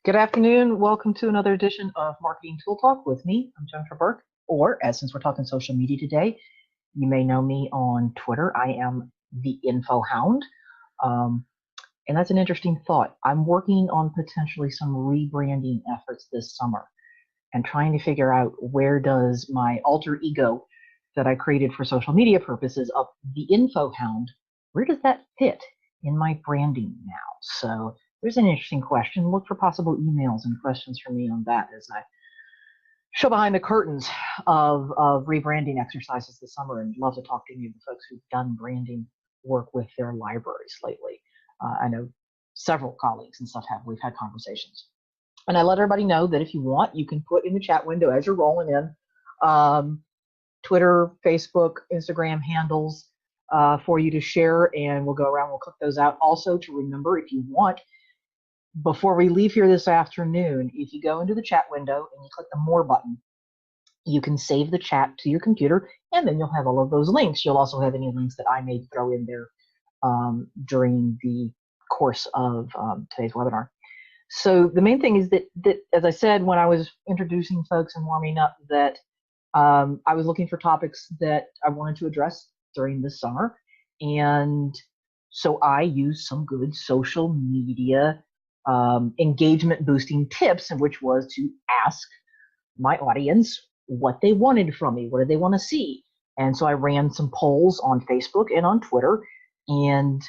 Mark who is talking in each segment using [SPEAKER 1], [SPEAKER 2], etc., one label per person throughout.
[SPEAKER 1] Good afternoon. Welcome to another edition of Marketing Tool Talk with me. I'm Jennifer Burke, or since we're talking social media today, you may know me on Twitter. I am TheInfo Hound. And that's an interesting thought. I'm working on potentially some rebranding efforts this summer and trying to figure out where does my alter ego that I created for social media purposes of TheInfo Hound, where does that fit in my branding now? So there's an interesting question. Look for possible emails and questions from me on that as I show behind the curtains of rebranding exercises this summer, and love to talk to any of the folks who've done branding work with their libraries lately. I know several colleagues and stuff have. We've had conversations. And I let everybody know that if you want, you can put in the chat window as you're rolling in Twitter, Facebook, Instagram handles for you to share, and we'll go around, we'll click those out. Also, to remember, if you want, before we leave here this afternoon, if you go into the chat window and you click the More button, you can save the chat to your computer, and then you'll have all of those links. You'll also have any links that I may throw in there during the course of today's webinar. So the main thing is that, as I said when I was introducing folks and warming up, that I was looking for topics that I wanted to address during this summer. And so I used some good social media engagement boosting tips, which was to ask my audience what they wanted from me. What did they want to see? And so I ran some polls on Facebook and on Twitter, and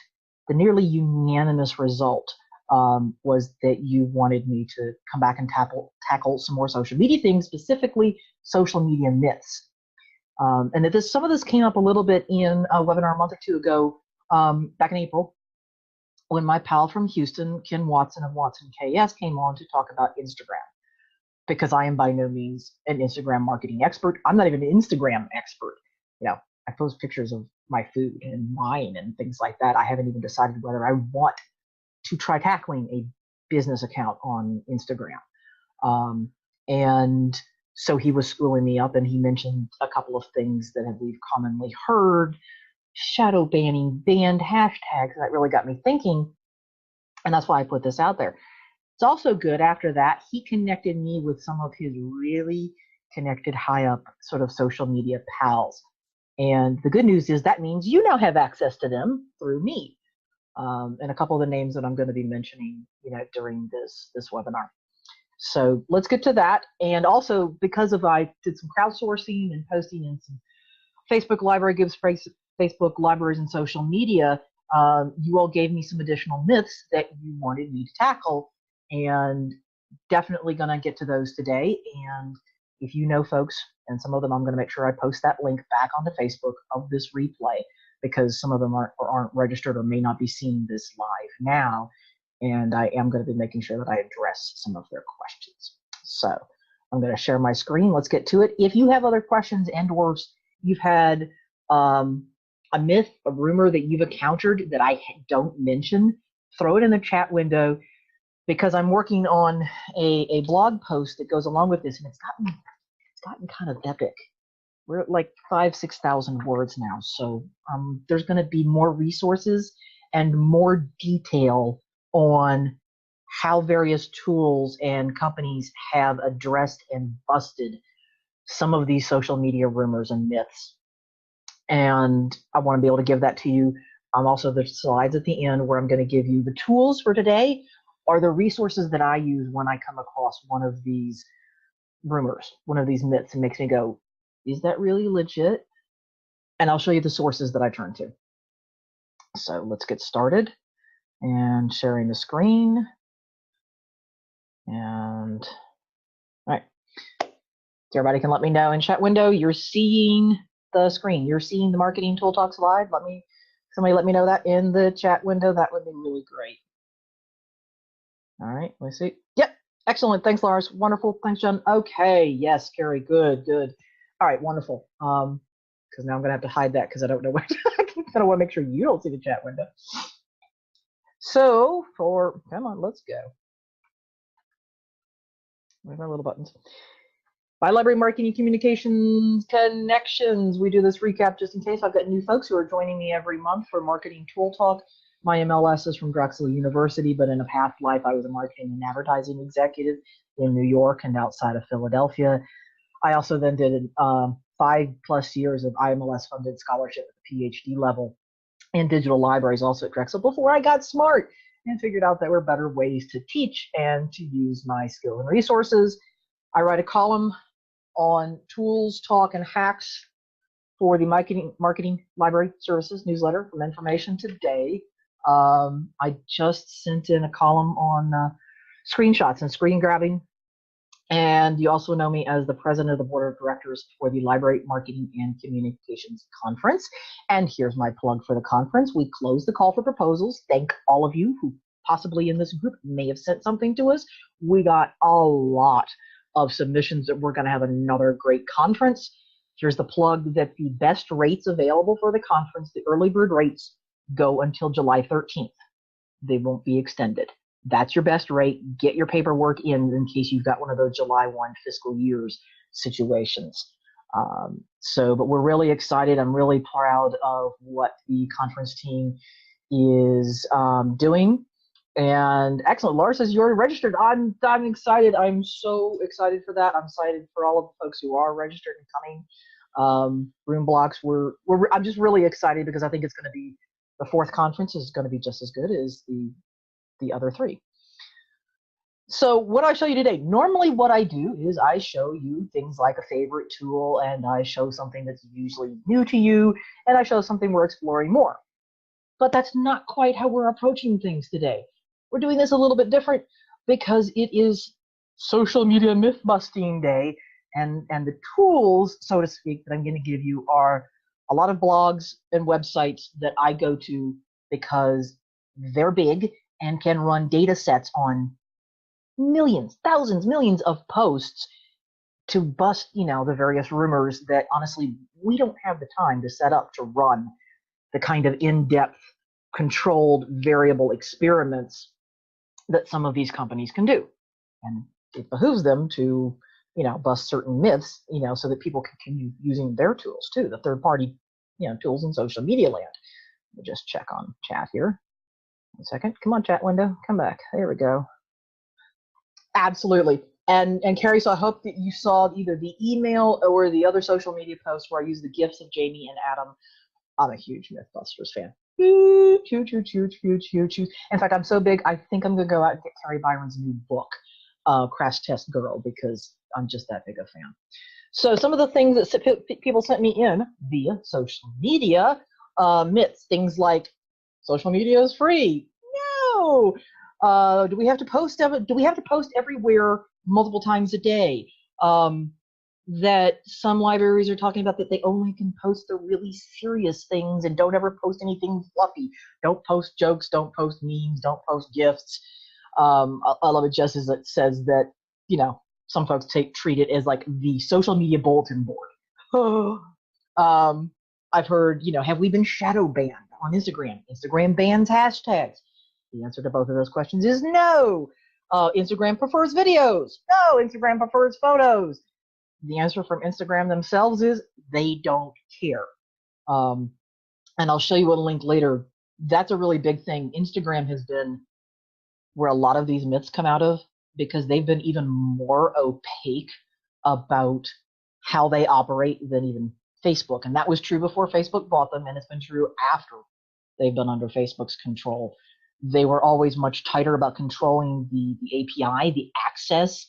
[SPEAKER 1] the nearly unanimous result was that you wanted me to come back and tackle some more social media things, specifically social media myths. And that some of this came up a little bit in a webinar a month or two ago, back in April, when my pal from Houston, Ken Watson of Watson KS, came on to talk about Instagram, because I am by no means an Instagram marketing expert. I'm not even an Instagram expert. You know, I post pictures of my food and wine and things like that. I haven't even decided whether I want to try tackling a business account on Instagram. And so he was schooling me up, and he mentioned a couple of things that we've commonly heard: shadow banning, banned hashtags. That really got me thinking, and that's why I put this out there. It's also good, after that, he connected me with some of his really connected high up sort of social media pals. And the good news is that means you now have access to them through me. And a couple of the names that I'm going to be mentioning, during this webinar. So let's get to that. And also, because I did some crowdsourcing and posting in some Facebook library gives Facebook libraries and social media, you all gave me some additional myths that you wanted me to tackle, and definitely going to get to those today. And if you know folks, and some of them I'm going to make sure I post that link back onto Facebook of this replay, because some of them aren't registered or may not be seeing this live now, and I am going to be making sure that I address some of their questions. So I'm going to share my screen. Let's get to it. If you have other questions and/or you've had a myth, a rumor that you've encountered that I don't mention, throw it in the chat window, because I'm working on a blog post that goes along with this, and it's gotten kind of epic. We're at like 5,000-6,000 words now, so there's going to be more resources and more detail on how various tools and companies have addressed and busted some of these social media rumors and myths. And I want to be able to give that to you. Also, the slides at the end where I'm going to give you the tools for today are the resources that I use when I come across one of these rumors, one of these myths, and makes me go, is that really legit? And I'll show you the sources that I turn to. So let's get started, and sharing the screen. And all right, so everybody can let me know in chat window you're seeing the screen. You're seeing the Marketing Tool Talk slide. Somebody let me know that in the chat window. That would be really great. All right, let's see. Yep, excellent. Thanks, Lars. Wonderful. Thanks, John. Okay, yes, Carrie. Good. All right, wonderful. Because now I'm gonna have to hide that because I don't know what. I don't want to make sure you don't see the chat window. So come on, let's go. Where's my little buttons? By Library Marketing Communications Connections. We do this recap just in case. I've got new folks who are joining me every month for Marketing Tool Talk. My MLS is from Drexel University, but in a past life, I was a marketing and advertising executive in New York and outside of Philadelphia. I also then did 5+ years of IMLS-funded scholarship at the PhD level in digital libraries, also at Drexel, before I got smart and figured out there were better ways to teach and to use my skills and resources. I write a column on tools, talk, and hacks for the marketing library services newsletter from Information Today. I just sent in a column on screenshots and screen grabbing. And you also know me as the president of the board of directors for the Library Marketing and Communications Conference. And here's my plug for the conference. We closed the call for proposals. Thank all of you who possibly in this group may have sent something to us. We got a lot of submissions that we're going to have another great conference. Here's the plug that the best rates available for the conference, the early bird rates, go until July 13th. They won't be extended. That's your best rate. Get your paperwork in case you've got one of those July 1 fiscal years situations. But we're really excited. I'm really proud of what the conference team is doing. And excellent. Laura says you already registered. I'm excited. I'm so excited for that. I'm excited for all of the folks who are registered and coming. Room blocks. I'm just really excited because I think it's going to be the fourth conference is going to be just as good as the other three. So what I show you today, normally what I do is I show you things like a favorite tool, and I show something that's usually new to you, and I show something we're exploring more. But that's not quite how we're approaching things today. We're doing this a little bit different because it is social media myth busting day, and the tools, so to speak, that I'm going to give you are a lot of blogs and websites that I go to because they're big and can run data sets on millions, thousands, millions of posts to bust, the various rumors that honestly we don't have the time to set up to run the kind of in-depth, controlled, variable experiments that some of these companies can do. And it behooves them to, bust certain myths, so that people continue using their tools too, the third-party, tools in social media land. Let me just check on chat here. 1 second. Come on, chat window. Come back. There we go. Absolutely. And Carrie, so I hope that you saw either the email or the other social media post where I use the gifs of Jamie and Adam. I'm a huge Mythbusters fan. Huge. In fact, I'm so big, I think I'm going to go out and get Carrie Byron's new book, Crash Test Girl, because I'm just that big a fan. So some of the things that people sent me in via social media, myths, things like social media is free. No. Do we have to post everywhere multiple times a day? That some libraries are talking about that they only can post the really serious things and don't ever post anything fluffy. Don't post jokes, don't post memes, don't post gifts. I love it just as it says that, some folks treat it as like the social media bulletin board. I've heard, have we been shadow banned on Instagram? Instagram bans hashtags. The answer to both of those questions is no. Instagram prefers videos. No, Instagram prefers photos. The answer from Instagram themselves is they don't care. And I'll show you a link later. That's a really big thing. Instagram has been where a lot of these myths come out of because they've been even more opaque about how they operate than even Facebook. And that was true before Facebook bought them, and it's been true after they've been under Facebook's control. They were always much tighter about controlling the API, the access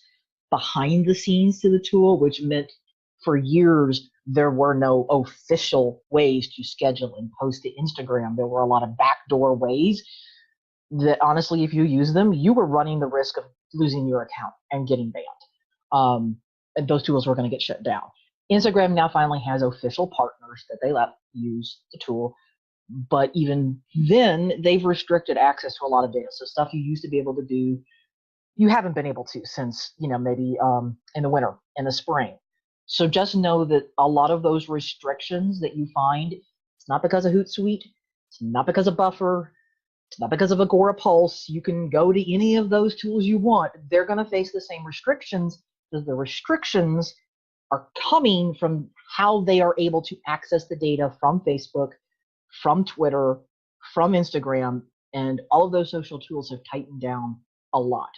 [SPEAKER 1] behind the scenes to the tool, which meant for years there were no official ways to schedule and post to Instagram. There were a lot of backdoor ways that honestly, if you use them, you were running the risk of losing your account and getting banned. And those tools were going to get shut down. Instagram now finally has official partners that they let use the tool. But even then, they've restricted access to a lot of data. So stuff you used to be able to do, you haven't been able to since, maybe in the winter, in the spring. So just know that a lot of those restrictions that you find, it's not because of Hootsuite, it's not because of Buffer, it's not because of Agorapulse. You can go to any of those tools you want. They're going to face the same restrictions because the restrictions are coming from how they are able to access the data from Facebook, from Twitter, from Instagram, And all of those social tools have tightened down a lot.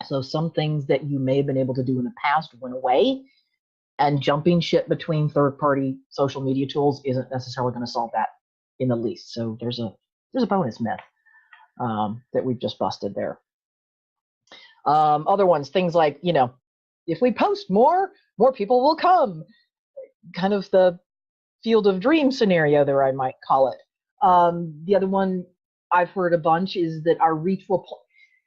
[SPEAKER 1] So some things that you may have been able to do in the past went away, and jumping ship between third-party social media tools isn't necessarily going to solve that in the least. So there's a bonus myth that we've just busted there. Other ones, things like, if we post more people will come. Kind of the field of dreams scenario there, I might call it. The other one I've heard a bunch is that our reach will.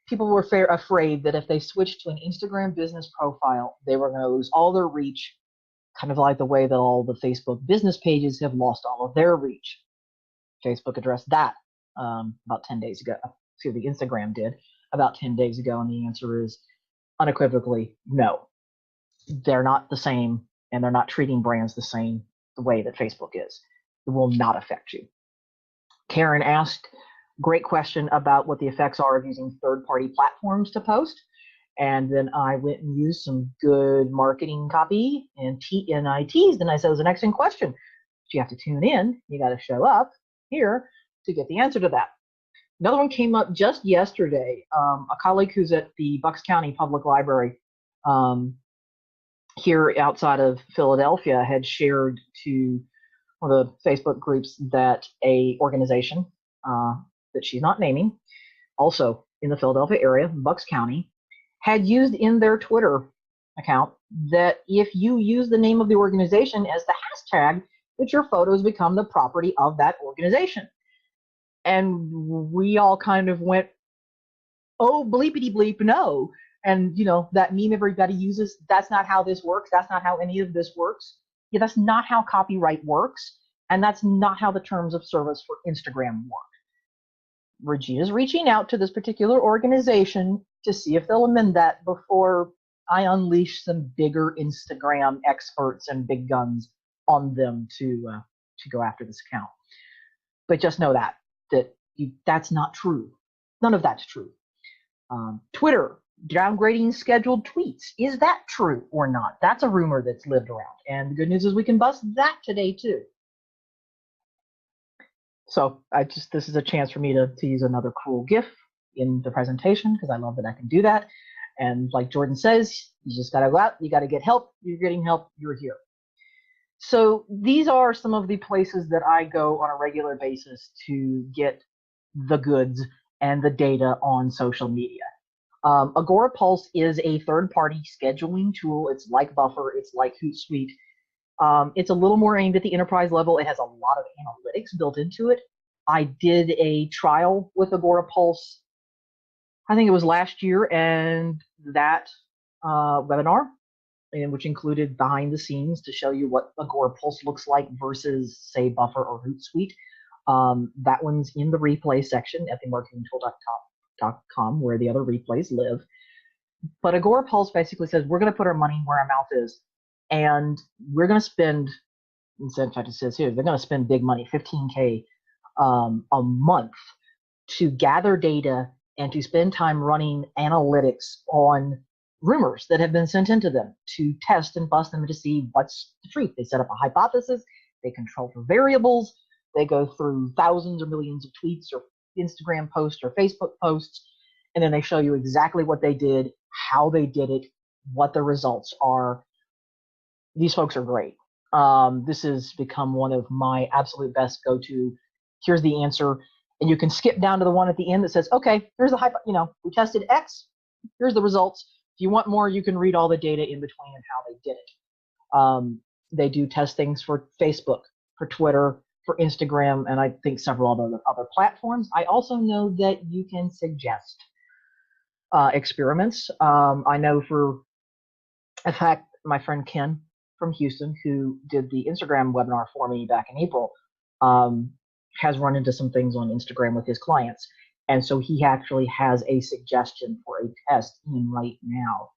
[SPEAKER 1] People were afraid that if they switched to an Instagram business profile, they were going to lose all their reach, kind of like the way that all the Facebook business pages have lost all of their reach. Facebook addressed that about 10 days ago. Instagram did about 10 days ago, and the answer is unequivocally no. They're not the same, and they're not treating brands the way that Facebook is. It will not affect you. Karen asked, great question about what the effects are of using third-party platforms to post. And then I went and used some good marketing copy and TNITs. Then I said, it was an excellent question. But you have to tune in. You got to show up here to get the answer to that. Another one came up just yesterday. A colleague who's at the Bucks County Public Library here outside of Philadelphia had shared to one of the Facebook groups that a organization that she's not naming, also in the Philadelphia area, Bucks County, had used in their Twitter account that if you use the name of the organization as the hashtag, that your photos become the property of that organization. And we all kind of went, oh, bleepity bleep, no. And, that meme everybody uses, that's not how this works. That's not how any of this works. Yeah, that's not how copyright works. And that's not how the terms of service for Instagram work. Regina's reaching out to this particular organization to see if they'll amend that before I unleash some bigger Instagram experts and big guns on them to go after this account. But just know that's not true. None of that's true. Twitter downgrading scheduled tweets. Is that true or not? That's a rumor that's lived around. And the good news is we can bust that today too. So this is a chance for me to use another cool GIF in the presentation because I love that I can do that. And like Jordan says, you just got to go out, you got to get help, you're getting help, you're here. So these are some of the places that I go on a regular basis to get the goods and the data on social media. Agorapulse is a third-party scheduling tool. It's like Buffer, it's like Hootsuite. It's a little more aimed at the enterprise level. It has a lot of analytics built into it. I did a trial with Agorapulse, I think it was last year, and that webinar, which included behind the scenes to show you what Agorapulse looks like versus, say, Buffer or Hootsuite. That one's in the replay section at themarketingtool.com, where the other replays live. But Agorapulse basically says we're going to put our money where our mouth is. And we're going to spend, in fact, it says here, they're going to spend big money, $15K a month, to gather data and to spend time running analytics on rumors that have been sent into them to test and bust them to see what's the truth. They set up a hypothesis, they control for variables, they go through thousands or millions of tweets or Instagram posts or Facebook posts, and then they show you exactly what they did, how they did it, what the results are. These folks are great. This has become one of my absolute best go-to. Here's the answer. And you can skip down to the one at the end that says, okay, here's the we tested X. Here's the results. If you want more, you can read all the data in between and how they did it. They do test things for Facebook, for Twitter, for Instagram, and I think several other platforms. I also know that you can suggest experiments. I know in fact, my friend Ken from Houston, who did the Instagram webinar for me back in April, has run into some things on Instagram with his clients. And so he actually has a suggestion for a test in right now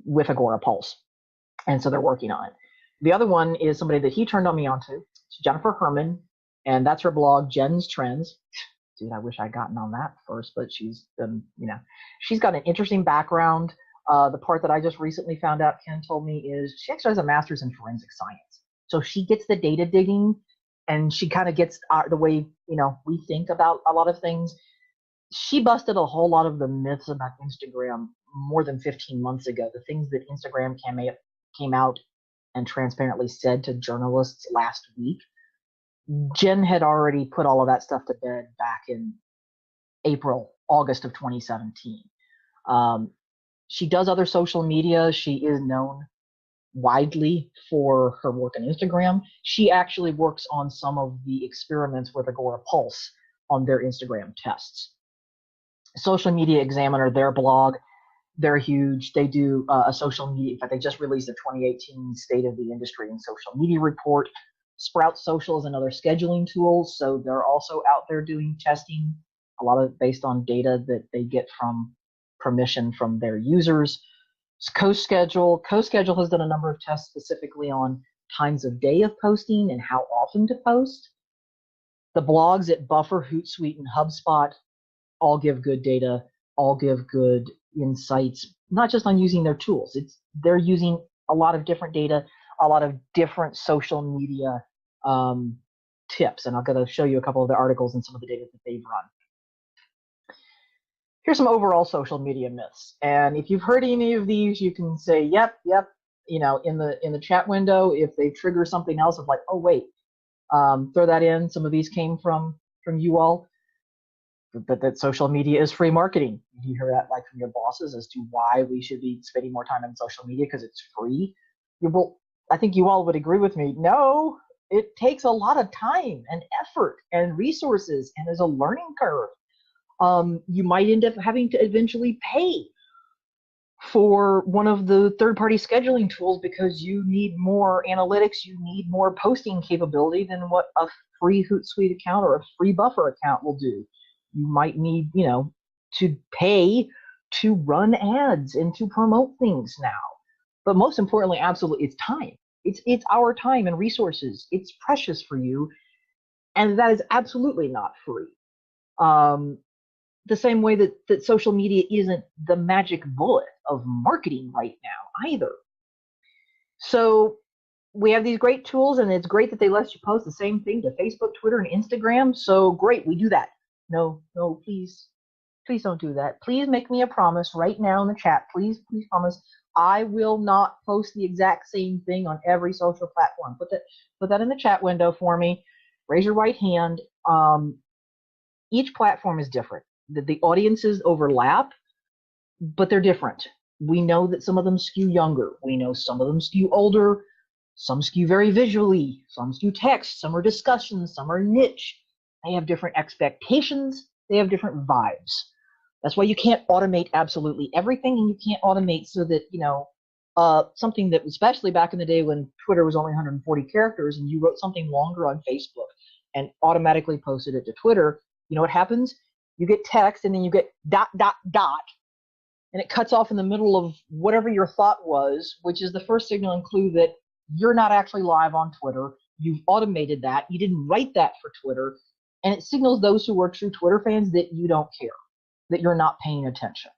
[SPEAKER 1] with Agorapulse. And so they're working on it. The other one is somebody that he turned me onto. It's Jennifer Herman, and that's her blog, Jen's Trends. Dude, I wish I'd gotten on that first, but she's got an interesting background. The part that I just recently found out, Ken told me, is she actually has a master's in forensic science. So she gets the data digging and she kind of gets the way, we think about a lot of things. She busted a whole lot of the myths about Instagram more than 15 months ago. The things that Instagram came out and transparently said to journalists last week, Jen had already put all of that stuff to bed back in August of 2017. She does other social media. She is known widely for her work on Instagram. She actually works on some of the experiments with Agorapulse on their Instagram tests. Social Media Examiner, their blog, they're huge. They do a social media. In fact, they just released a 2018 State of the Industry in Social Media report. Sprout Social is another scheduling tool, so they're also out there doing testing, a lot of based on data that they get from permission from their users. CoSchedule has done a number of tests specifically on times of day of posting and how often to post. The blogs at Buffer, Hootsuite, and HubSpot all give good data, all give good insights, not just on using their tools. They're using a lot of different data, a lot of different social media tips, and I'm going to show you a couple of the articles and some of the data that they've run. Here's some overall social media myths, and if you've heard any of these, you can say, yep, in the chat window. If they trigger something else of like, oh wait, throw that in. Some of these came from you all. That social media is free marketing. You hear that like from your bosses as to why we should be spending more time on social media because it's free. Well, I think you all would agree with me. No, it takes a lot of time and effort and resources, and there's a learning curve. You might end up having to eventually pay for one of the third-party scheduling tools because you need more analytics, you need more posting capability than what a free Hootsuite account or a free Buffer account will do. You might need, to pay to run ads and to promote things now. But most importantly, absolutely, it's time. It's our time and resources. It's precious for you, and that is absolutely not free. The same way that social media isn't the magic bullet of marketing right now either. So we have these great tools, and it's great that they let you post the same thing to Facebook, Twitter, and Instagram. So great, we do that. No, please don't do that. Please make me a promise right now in the chat. Please promise I will not post the exact same thing on every social platform. Put that in the chat window for me. Raise your right hand. Each platform is different. The audiences overlap, but they're different. We know that some of them skew younger. We know some of them skew older. Some skew very visually. Some skew text. Some are discussions. Some are niche. They have different expectations. They have different vibes. That's why you can't automate absolutely everything, and you can't automate so that, something that, especially back in the day when Twitter was only 140 characters and you wrote something longer on Facebook and automatically posted it to Twitter, you know what happens? You get text and then you get ... and it cuts off in the middle of whatever your thought was, which is the first signal and clue that you're not actually live on Twitter. You've automated that. You didn't write that for Twitter. And it signals those who are true Twitter fans that you don't care, that you're not paying attention.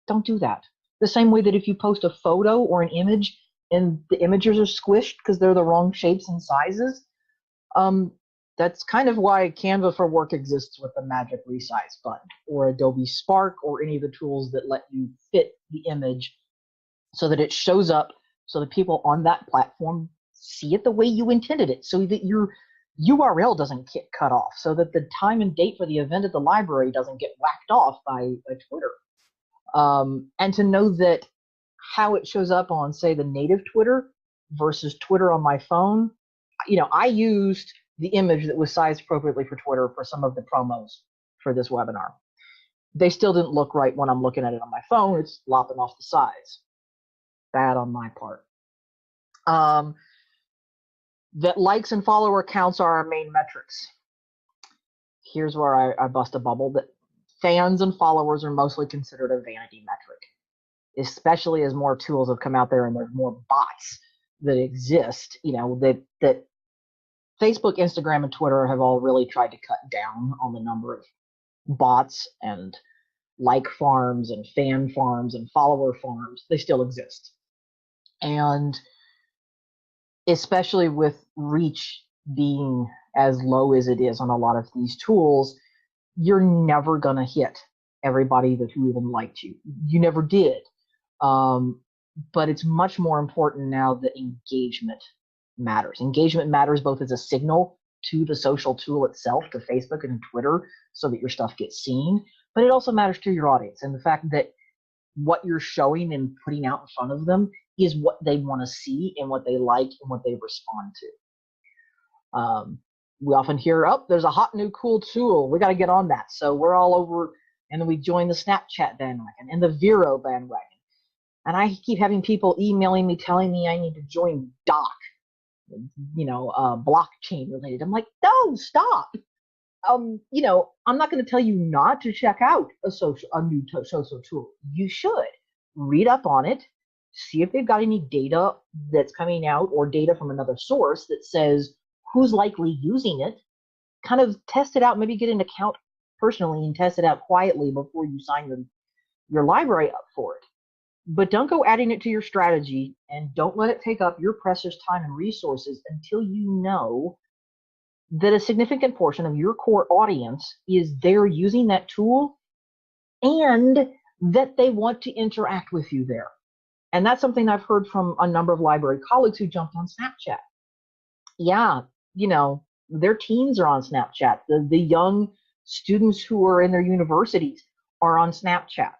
[SPEAKER 1] Don't do that. The same way that if you post a photo or an image and the images are squished because they're the wrong shapes and sizes, that's kind of why Canva for Work exists with the magic resize button, or Adobe Spark, or any of the tools that let you fit the image so that it shows up so that people on that platform see it the way you intended it, so that your URL doesn't get cut off, so that the time and date for the event at the library doesn't get whacked off by Twitter. And to know that how it shows up on, say, the native Twitter versus Twitter on my phone, I used the image that was sized appropriately for Twitter for some of the promos for this webinar. They still didn't look right when I'm looking at it on my phone. It's lopping off the size. Bad on my part. That likes and follower counts are our main metrics. Here's where I bust a bubble. That fans and followers are mostly considered a vanity metric, especially as more tools have come out there and there's more bots that exist, that Facebook, Instagram, and Twitter have all really tried to cut down on the number of bots and like farms and fan farms and follower farms. They still exist. And especially with reach being as low as it is on a lot of these tools, you're never going to hit everybody who even liked you. You never did. But it's much more important now that engagement matters. Engagement matters both as a signal to the social tool itself, to Facebook and Twitter, so that your stuff gets seen, but it also matters to your audience, and the fact that what you're showing and putting out in front of them is what they want to see and what they like and what they respond to. We often hear, oh, there's a hot new cool tool, we got to get on that. So we're all over, and then we join the Snapchat bandwagon and the Vero bandwagon. And I keep having people emailing me telling me I need to join Doc, blockchain related. I'm like, no, stop. I'm not going to tell you not to check out a new social tool. You should read up on it, see if they've got any data that's coming out or data from another source that says who's likely using it. Kind of test it out, maybe get an account personally and test it out quietly before you sign your library up for it. But don't go adding it to your strategy, and don't let it take up your precious time and resources until you know that a significant portion of your core audience is there using that tool and that they want to interact with you there. And that's something I've heard from a number of library colleagues who jumped on Snapchat. Yeah, their teens are on Snapchat. The young students who are in their universities are on Snapchat.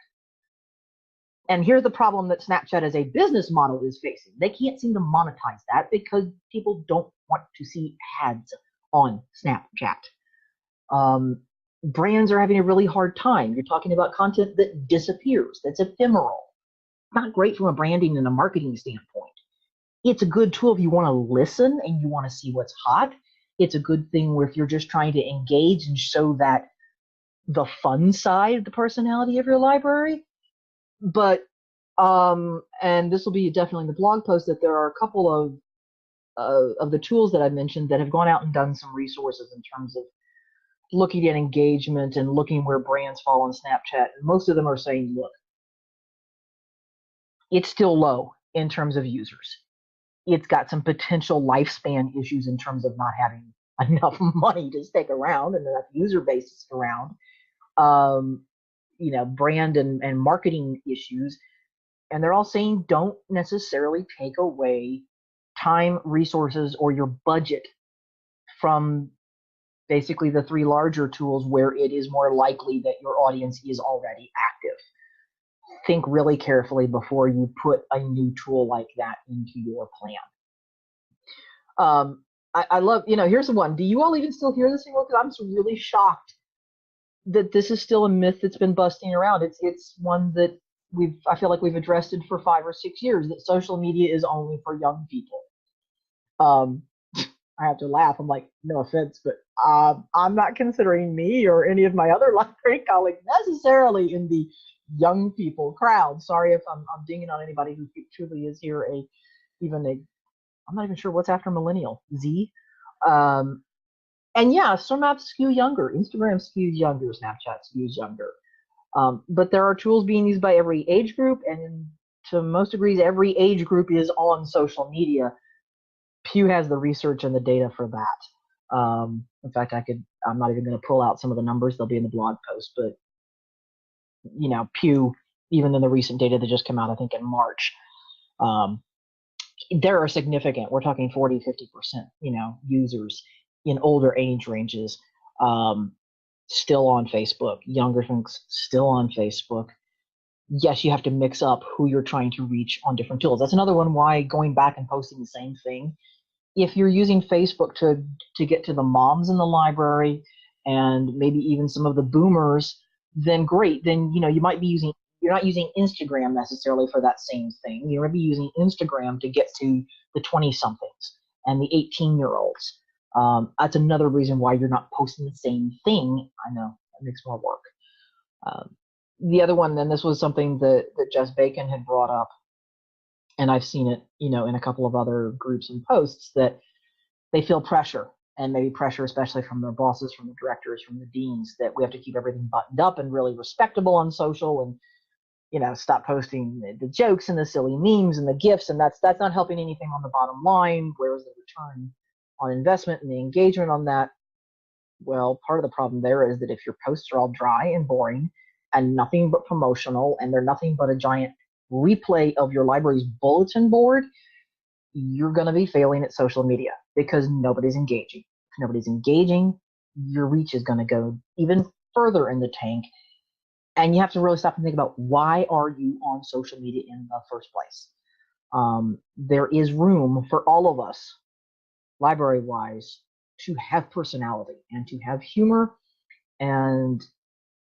[SPEAKER 1] And here's the problem that Snapchat as a business model is facing. They can't seem to monetize that because people don't want to see ads on Snapchat. Brands are having a really hard time. You're talking about content that disappears, that's ephemeral. Not great from a branding and a marketing standpoint. It's a good tool if you want to listen and you want to see what's hot. It's a good thing where if you're just trying to engage and show that the fun side of the personality of your library. But and this will be definitely in the blog post, that there are a couple of the tools that I mentioned that have gone out and done some resources in terms of looking at engagement and looking where brands fall on Snapchat. And most of them are saying, look, it's still low in terms of users. It's got some potential lifespan issues in terms of not having enough money to stick around and enough user base to stick around. Brand and marketing issues. And they're all saying don't necessarily take away time, resources, or your budget from basically the three larger tools where it is more likely that your audience is already active. Think really carefully before you put a new tool like that into your plan. I love, here's the one. Do you all even still hear this anymore? Because I'm just really shocked that this is still a myth that's been busting around. It's one that I feel like we've addressed it for 5 or 6 years, that social media is only for young people. I have to laugh. I'm like, no offense, but I'm not considering me or any of my other library colleagues necessarily in the young people crowd. Sorry if I'm dinging on anybody who truly is here I'm not even sure what's after millennial, Z. And yeah, some apps skew younger. Instagram skews younger, Snapchat skews younger. But there are tools being used by every age group, and to most degrees, every age group is on social media. Pew has the research and the data for that. In fact, I'm not even going to pull out some of the numbers. They'll be in the blog post, but Pew, even in the recent data that just came out, I think in March, there are significant, we're talking 40, 50%, users in older age ranges, still on Facebook, younger folks still on Facebook. Yes, you have to mix up who you're trying to reach on different tools. That's another one why going back and posting the same thing. If you're using Facebook to get to the moms in the library and maybe even some of the boomers, then great. Then, you're not using Instagram necessarily for that same thing. You're going to be using Instagram to get to the 20-somethings and the 18-year-olds. That's another reason why you're not posting the same thing. I know, that makes more work. The other one, then, this was something that Jess Bacon had brought up, and I've seen it, in a couple of other groups and posts, that they feel pressure, and maybe pressure especially from their bosses, from the directors, from the deans, that we have to keep everything buttoned up and really respectable on social, and stop posting the jokes and the silly memes and the GIFs, and that's not helping anything on the bottom line. Where is the return on investment and the engagement on that. Well, part of the problem there is that if your posts are all dry and boring and nothing but promotional, and they're nothing but a giant replay of your library's bulletin board, you're going to be failing at social media because nobody's engaging. If nobody's engaging, your reach is going to go even further in the tank. And you have to really stop and think about, why are you on social media in the first place? There is room for all of us, library-wise, to have personality and to have humor. And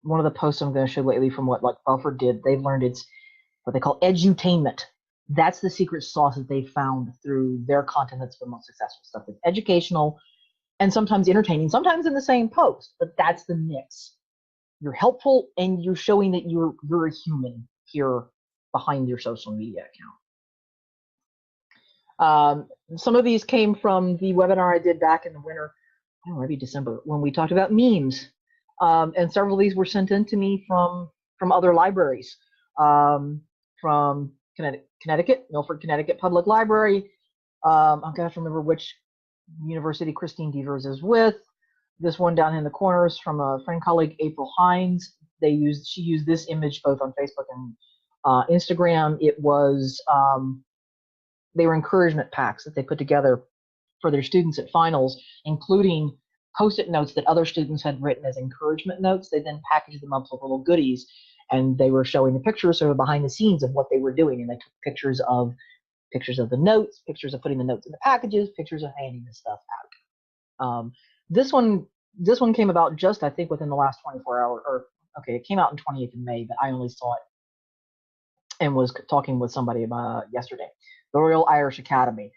[SPEAKER 1] one of the posts I'm going to show lately from what Belford did, they've learned it's what they call edutainment. That's the secret sauce that they found through their content that's the most successful stuff. It's educational and sometimes entertaining, sometimes in the same post, but that's the mix. You're helpful and you're showing that you're a human here behind your social media account. Some of these came from the webinar I did back in the winter, maybe December, when we talked about memes. And several of these were sent in to me from other libraries, from Connecticut, Milford, Connecticut Public Library. I have to remember which university Christine Devers is with. This one down in the corners from a friend colleague, April Hines. She used this image both on Facebook and Instagram. It was they were encouragement packs that they put together for their students at finals, including Post-it notes that other students had written as encouragement notes. They then packaged them up with little goodies, and they were showing the pictures sort of behind the scenes of what they were doing. And they took pictures of the notes, pictures of putting the notes in the packages, pictures of handing the stuff out. This one came about just, I think, within the last 24 hours, it came out on 28th of May, but I only saw it and was talking with somebody about yesterday. The Royal Irish Academy.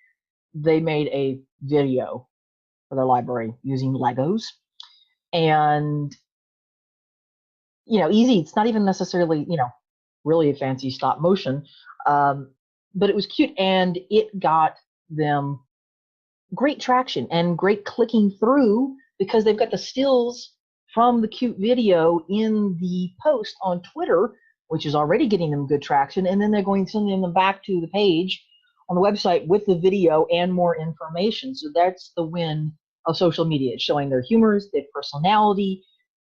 [SPEAKER 1] They made a video for their library using Legos, and easy. It's not even necessarily really a fancy stop motion, but it was cute, and it got them great traction and great clicking through because they've got the stills from the cute video in the post on Twitter, which is already getting them good traction, and then they're going to send them back to the page on the website with the video and more information. So that's the win of social media. It's showing their humors, their personality.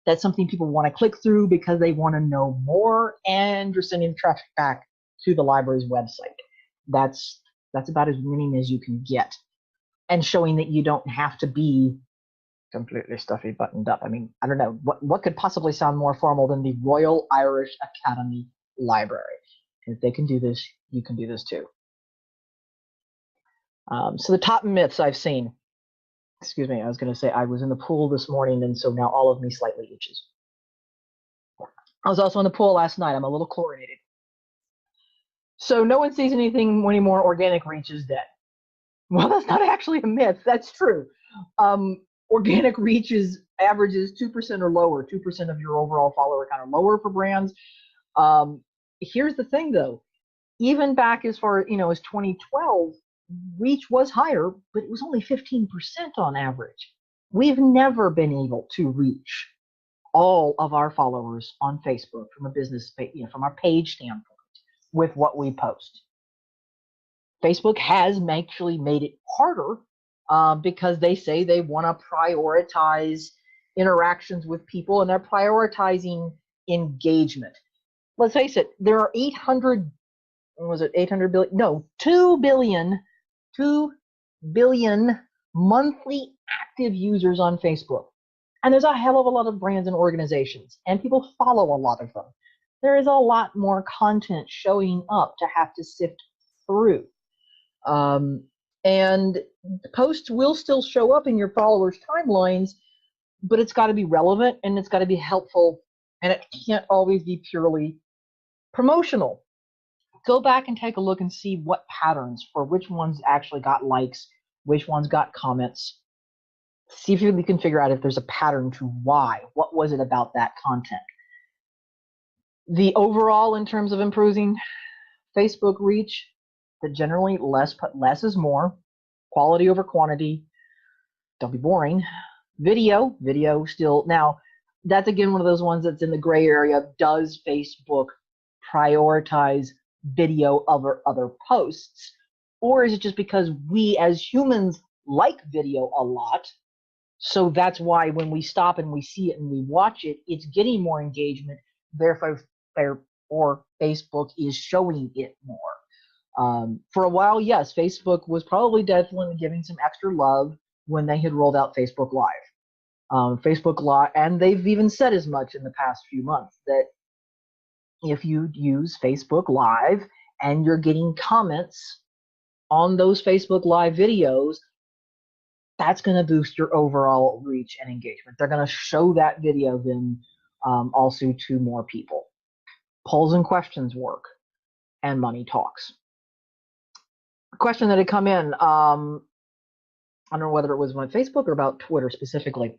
[SPEAKER 1] That's something people want to click through because they want to know more, and you're sending traffic back to the library's website. That's about as winning as you can get, and showing that you don't have to be completely stuffy buttoned up. I mean, I don't know what could possibly sound more formal than the Royal Irish Academy Library. If they can do this, you can do this too. So the top myths I've seen. Excuse me, I was going to say I was in the pool this morning, and so now all of me slightly itches. I was also in the pool last night. I'm a little chlorinated. So no one sees anything anymore. Organic reach is dead. Well, that's not actually a myth. That's true. Organic reach averages 2% or lower. 2% of your overall follower count or lower for brands. Here's the thing, though. Even back as far as 2012, reach was higher, but it was only 15% on average. We've never been able to reach all of our followers on Facebook from a business, from our page standpoint with what we post. Facebook has actually made it harder because they say they want to prioritize interactions with people, and they're prioritizing engagement. Let's face it, there are 800 billion? No, 2 billion monthly active users on Facebook. And there's a hell of a lot of brands and organizations, and people follow a lot of them. There is a lot more content showing up to have to sift through. And posts will still show up in your followers' timelines, but it's got to be relevant, and it's got to be helpful, and it can't always be purely promotional. Go back and take a look and see what patterns for which ones actually got likes, which ones got comments. See if you can figure out if there's a pattern to why. What was it about that content? The overall, in terms of improving Facebook reach, that generally less is more. Quality over quantity. Don't be boring. Video still. Now, that's again one of those ones that's in the gray area. Does Facebook prioritize video over other posts? Or is it just because we as humans like video a lot. So that's why when we stop and we see it and we watch it, it's getting more engagement. Therefore, Facebook is showing it more. For a while, yes, Facebook was probably definitely giving some extra love when they had rolled out Facebook Live. Facebook Live, and they've even said as much in the past few months that if you use Facebook Live and you're getting comments on those Facebook Live videos, that's going to boost your overall reach and engagement. They're going to show that video then also to more people. Polls and questions work, and money talks. A question that had come in, I don't know whether it was on Facebook or about Twitter specifically.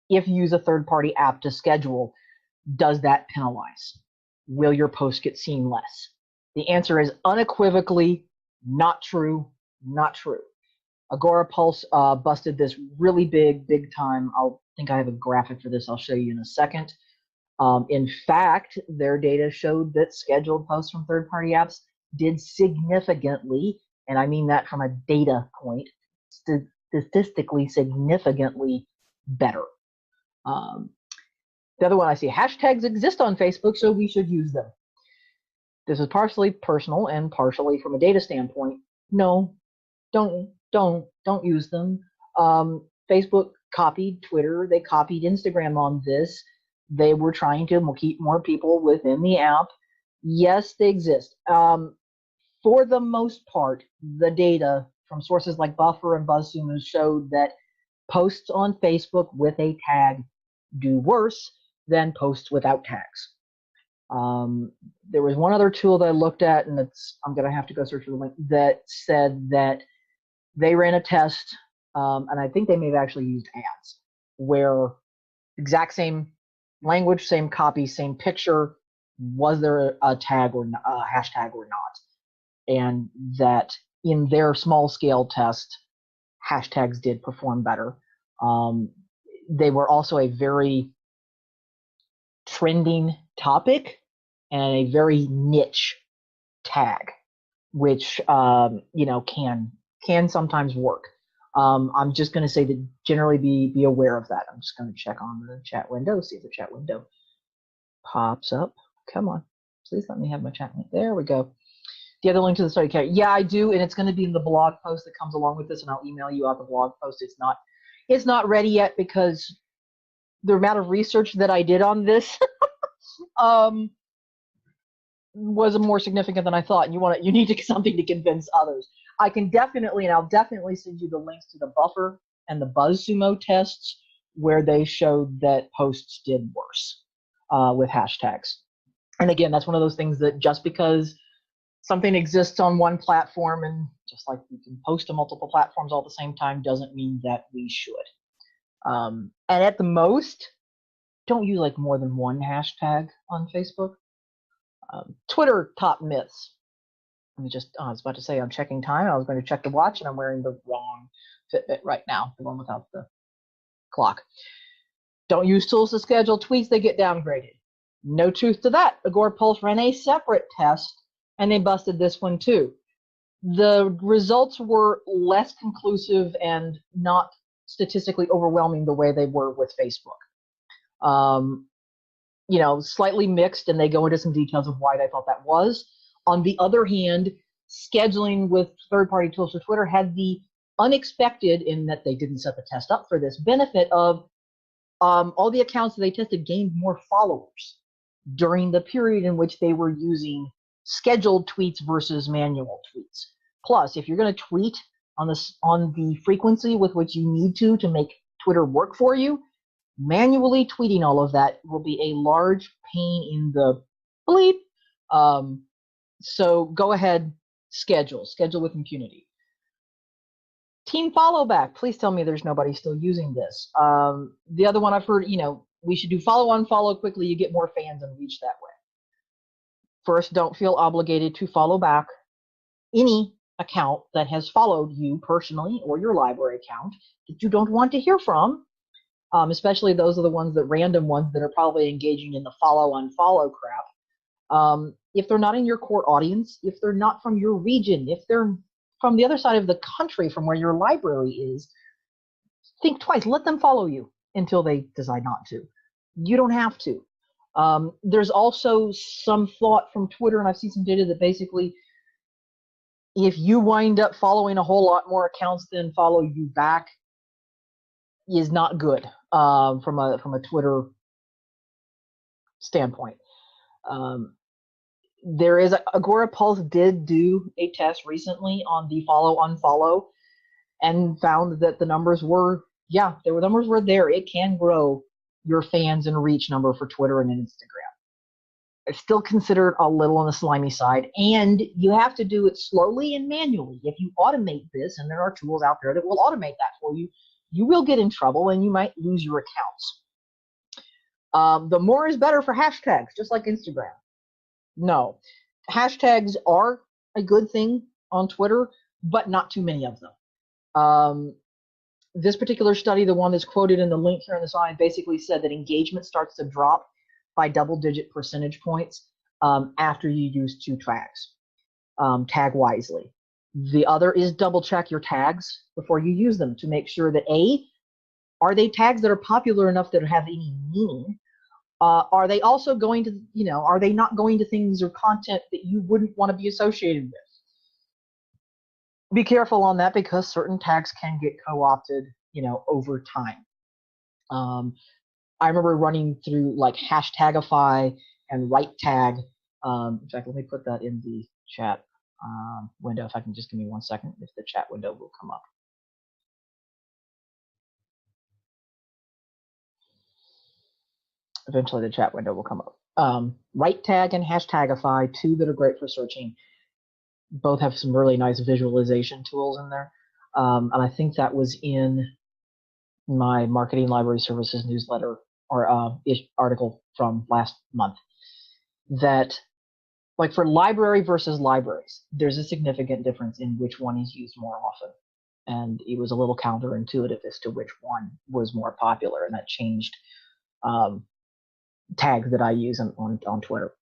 [SPEAKER 1] If you use a third-party app to schedule, does that penalize? Will your post get seen less? The answer is unequivocally not true, not true. Agorapulse busted this really big time. I think I have a graphic for this. I'll show you in a second. In fact, their data showed that scheduled posts from third-party apps did significantly, and I mean that from a data point, statistically significantly better. The other one I see, hashtags exist on Facebook, so we should use them. This is partially personal and partially from a data standpoint. No, don't use them. Facebook copied Twitter. They copied Instagram on this. They were trying to keep more people within the app. Yes, they exist. For the most part, the data from sources like Buffer and BuzzSumo showed that posts on Facebook with a tag do worse than posts without tags. There was one other tool that I looked at, and I'm going to have to go search for the link, that said that they ran a test, and I think they may have actually used ads, where exact same language, same copy, same picture, was there a tag or a hashtag or not? And that in their small scale test, hashtags did perform better. They were also a very trending topic and a very niche tag, which can sometimes work. I'm just going to say that generally be aware of that. I'm just going to check on the chat window, see if the chat window pops up. Come on, please let me have my chat link. There we go. The other link to the study carry. Yeah, I do, and it's going to be in the blog post that comes along with this, and I'll email you out the blog post. It's not ready yet because the amount of research that I did on this was more significant than I thought, and you need something to convince others. I can definitely, and I'll definitely send you the links to the Buffer and the BuzzSumo tests where they showed that posts did worse with hashtags. And again, that's one of those things that just because something exists on one platform, and just like we can post to multiple platforms all at the same time, doesn't mean that we should. And at the most, don't use like more than one hashtag on Facebook. Twitter top myths. I was about to say I'm checking time. I was going to check the watch, and I'm wearing the wrong Fitbit right now, the one without the clock. Don't use tools to schedule tweets that get downgraded. No truth to that. Agorapulse ran a separate test, and they busted this one too. The results were less conclusive and not statistically overwhelming the way they were with Facebook. Slightly mixed, and they go into some details of why they thought that was. On the other hand, scheduling with third-party tools for Twitter had the unexpected, in that they didn't set the test up for this, benefit of all the accounts that they tested gained more followers during the period in which they were using scheduled tweets versus manual tweets. Plus, if you're going to tweet on the frequency with which you need to make Twitter work for you, manually tweeting all of that will be a large pain in the bleep. So go ahead, schedule with impunity. Team follow back. Please tell me there's nobody still using this. The other one I've heard, we should do follow unfollow quickly. You get more fans and reach that way. First, don't feel obligated to follow back any account that has followed you personally or your library account that you don't want to hear from. Especially those are the random ones that are probably engaging in the follow unfollow crap. If they're not in your core audience, if they're not from your region, if they're from the other side of the country from where your library is, think twice. Let them follow you until they decide not to. You don't have to. There's also some thought from Twitter, and I've seen some data that basically if you wind up following a whole lot more accounts than follow you back is not good from a Twitter standpoint. There is Agorapulse did do a test recently on the follow unfollow and found that the numbers were numbers were there. It can grow your fans and reach number for Twitter and Instagram. It's still considered a little on the slimy side, and you have to do it slowly and manually. If you automate this, and there are tools out there that will automate that for you, you will get in trouble and you might lose your accounts. The more is better for hashtags, just like Instagram. No, hashtags are a good thing on Twitter, but not too many of them. This particular study, the one that's quoted in the link here on the side, basically said that engagement starts to drop by double-digit percentage points after you use 2 tags. Tag wisely. The other is double-check your tags before you use them to make sure that are they tags that are popular enough that have any meaning? Are they also going to, are they not going to things or content that you wouldn't want to be associated with? Be careful on that because certain tags can get co-opted, over time. I remember running through like Hashtagify and Right Tag. In fact, let me put that in the chat window. If I can just give me 1 second, if the chat window will come up. Eventually the chat window will come up. Right Tag and Hashtagify, 2 that are great for searching. Both have some really nice visualization tools in there. And I think that was in my Marketing Library Services newsletter or article from last month. That, like for library versus libraries, there's a significant difference in which one is used more often. And it was a little counterintuitive as to which one was more popular, and that changed tags that I use on Twitter.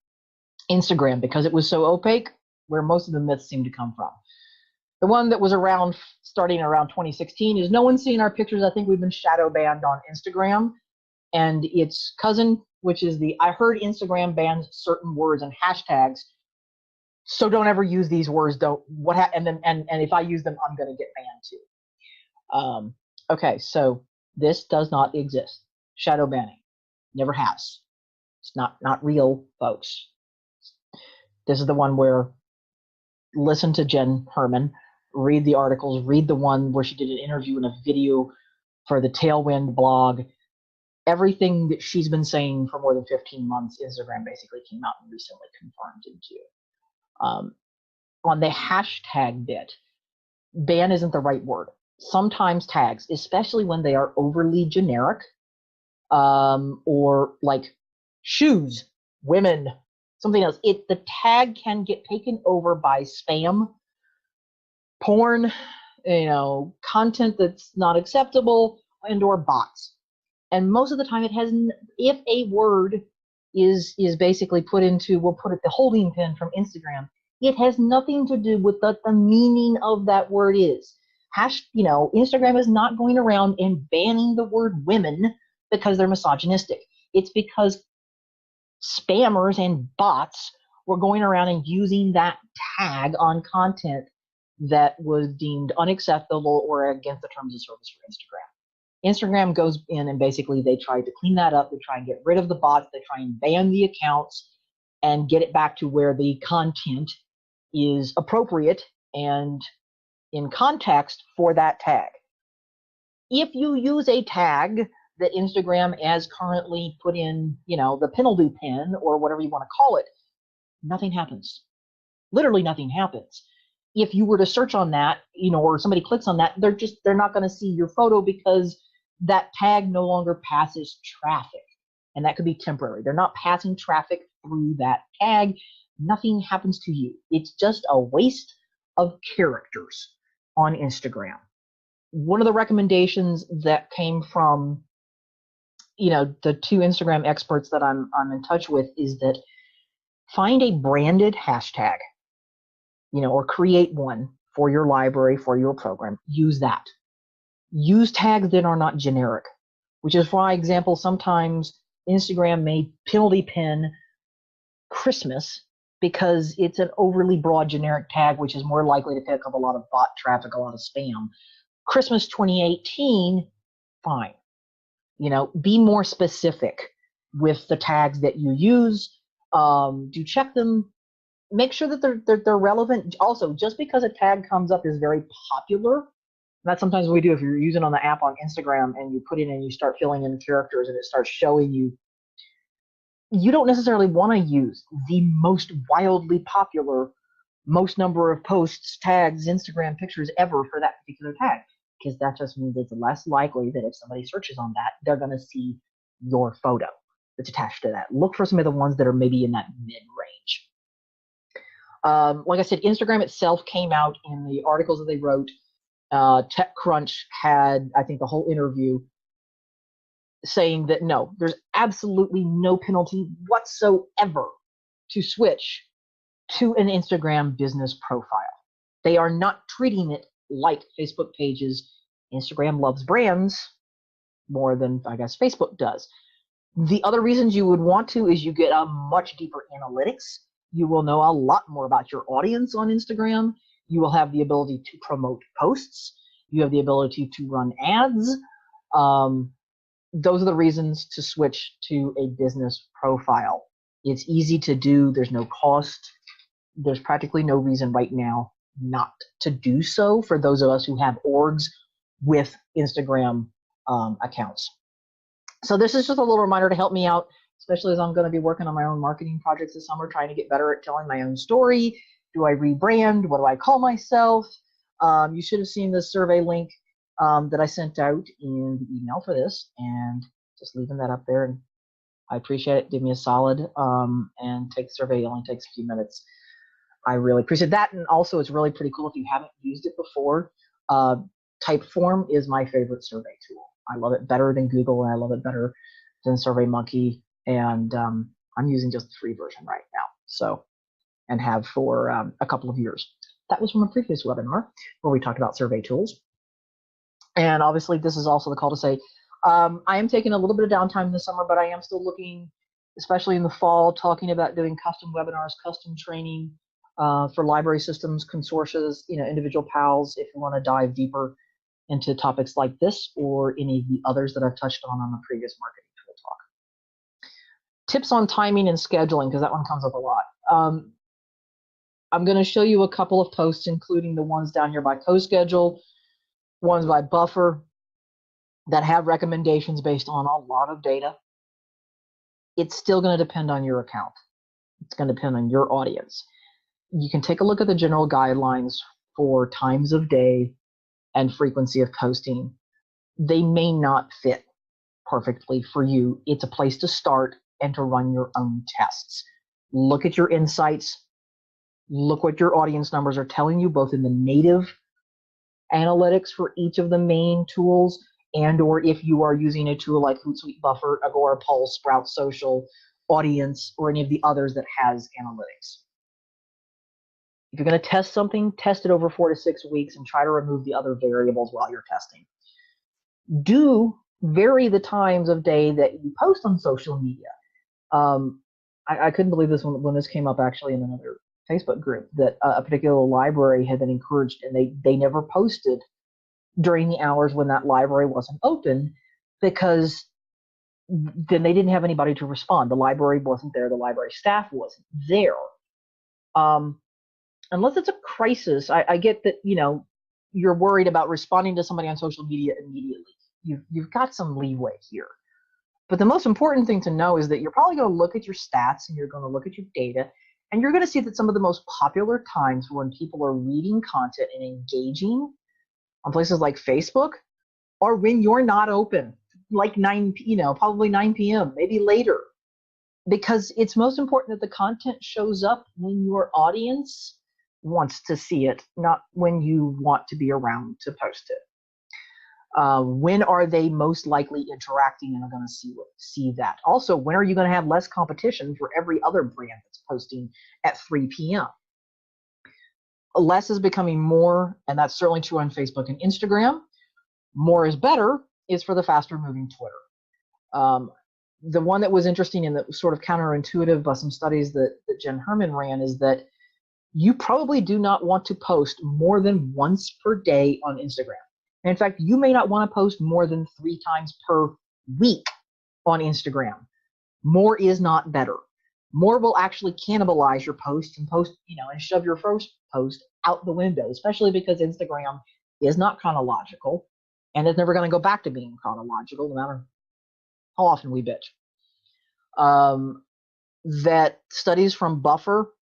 [SPEAKER 1] Instagram, because it was so opaque, where most of the myths seem to come from. The one that was around, starting around 2016, is no one's seen our pictures. I think we've been shadow banned on Instagram. And its cousin, which is I heard Instagram bans certain words and hashtags, so don't ever use these words. And if I use them, I'm going to get banned too. Okay, so this does not exist. Shadow banning. Never has. It's not real, folks. This is the one where listen to Jen Herman, read the articles, read the one where she did an interview and a video for the Tailwind blog. Everything that she's been saying for more than 15 months, Instagram basically came out and recently confirmed into. On the hashtag bit, ban isn't the right word. Sometimes tags, especially when they are overly generic, or like shoes, women, something else, the tag can get taken over by spam, porn, content that's not acceptable, and or bots. And most of the time if a word is basically put into, we'll put it the holding pin from Instagram, it has nothing to do with what the meaning of that word is. Instagram is not going around and banning the word women because they're misogynistic. It's because spammers and bots were going around and using that tag on content that was deemed unacceptable or against the terms of service for Instagram. Instagram goes in and basically they try to clean that up. They try and get rid of the bots. They try and ban the accounts and get it back to where the content is appropriate and in context for that tag. If you use a tag that Instagram has currently put in, the penalty pin or whatever you want to call it, nothing happens. Literally nothing happens. If you were to search on that, or somebody clicks on that, they're not going to see your photo because that tag no longer passes traffic. And that could be temporary. They're not passing traffic through that tag. Nothing happens to you. It's just a waste of characters on Instagram. One of the recommendations that came from, the 2 Instagram experts that I'm in touch with is that find a branded hashtag, or create one for your library, for your program. Use that. Use tags that are not generic, which is why, example, sometimes Instagram may penalty pin Christmas because it's an overly broad generic tag, which is more likely to pick up a lot of bot traffic, a lot of spam. Christmas 2018, fine. Be more specific with the tags that you use. Do check them. Make sure that they're relevant. Also, just because a tag comes up is very popular, that's sometimes what we do if you're using on the app on Instagram and you put in and you start filling in characters and it starts showing you. You don't necessarily want to use the most wildly popular, most number of posts, tags, Instagram pictures ever for that particular tag, because that just means it's less likely that if somebody searches on that, they're going to see your photo that's attached to that. Look for some of the ones that are maybe in that mid-range. Like I said, Instagram itself came out in the articles that they wrote. TechCrunch had, I think, the whole interview saying that no, there's absolutely no penalty whatsoever to switch to an Instagram business profile. They are not treating it like Facebook pages. Instagram loves brands more than, I guess, Facebook does. The other reasons you would want to is you get a much deeper analytics. You will know a lot more about your audience on Instagram. You will have the ability to promote posts. You have the ability to run ads. Those are the reasons to switch to a business profile. It's easy to do. There's no cost. There's practically no reason right now not to do so for those of us who have orgs with Instagram accounts. So this is just a little reminder to help me out, especially as I'm going to be working on my own marketing projects this summer, trying to get better at telling my own story. Do I rebrand? What do I call myself? You should have seen the survey link that I sent out in the email for this, and just leaving that up there. And I appreciate it. Give me a solid and take the survey. It only takes a few minutes. I really appreciate that. And also, it's really pretty cool if you haven't used it before. Typeform is my favorite survey tool. I love it better than Google, and I love it better than SurveyMonkey. And I'm using just the free version right now. So, and have for a couple of years. That was from a previous webinar where we talked about survey tools. And obviously, this is also the call to say, I am taking a little bit of downtime this summer, but I am still looking, especially in the fall, talking about doing custom webinars, custom training for library systems, consortia, individual PALs, if you want to dive deeper into topics like this or any of the others that I've touched on the previous marketing tool talk. Tips on timing and scheduling, because that one comes up a lot. I'm going to show you a couple of posts, including the ones down here by CoSchedule, ones by Buffer, that have recommendations based on a lot of data. It's still going to depend on your account. It's going to depend on your audience. You can take a look at the general guidelines for times of day and frequency of posting. They may not fit perfectly for you. It's a place to start and to run your own tests. Look at your insights. Look what your audience numbers are telling you, both in the native analytics for each of the main tools, and or if you are using a tool like Hootsuite, Buffer, Agora, Pulse, Sprout Social, Audience, or any of the others that has analytics. If you're going to test something, test it over 4 to 6 weeks and try to remove the other variables while you're testing. Do vary the times of day that you post on social media. I couldn't believe this when this came up actually in another Facebook group, that a particular library had been encouraged, and they never posted during the hours when that library wasn't open, because then they didn't have anybody to respond. The library wasn't there. The library staff wasn't there. Unless it's a crisis, I get that, you're worried about responding to somebody on social media immediately. You've got some leeway here. But the most important thing to know is that you're probably going to look at your stats and you're going to look at your data, and you're going to see that some of the most popular times when people are reading content and engaging on places like Facebook are when you're not open, like probably 9 p.m., maybe later. Because it's most important that the content shows up when your audience wants to see it, not when you want to be around to post it. When are they most likely interacting and are going to see that? Also, when are you going to have less competition for every other brand that's posting at 3 p.m.? less is becoming more, and that's certainly true on Facebook and Instagram. More is better is for the faster moving Twitter. The one that was interesting and that was sort of counterintuitive by some studies that Jen Herman ran is that you probably do not want to post more than once per day on Instagram. And in fact, you may not want to post more than 3 times per week on Instagram. More is not better. More will actually cannibalize your post and and shove your first post out the window, especially because Instagram is not chronological and is never going to go back to being chronological, no matter how often we bitch. That studies from Buffer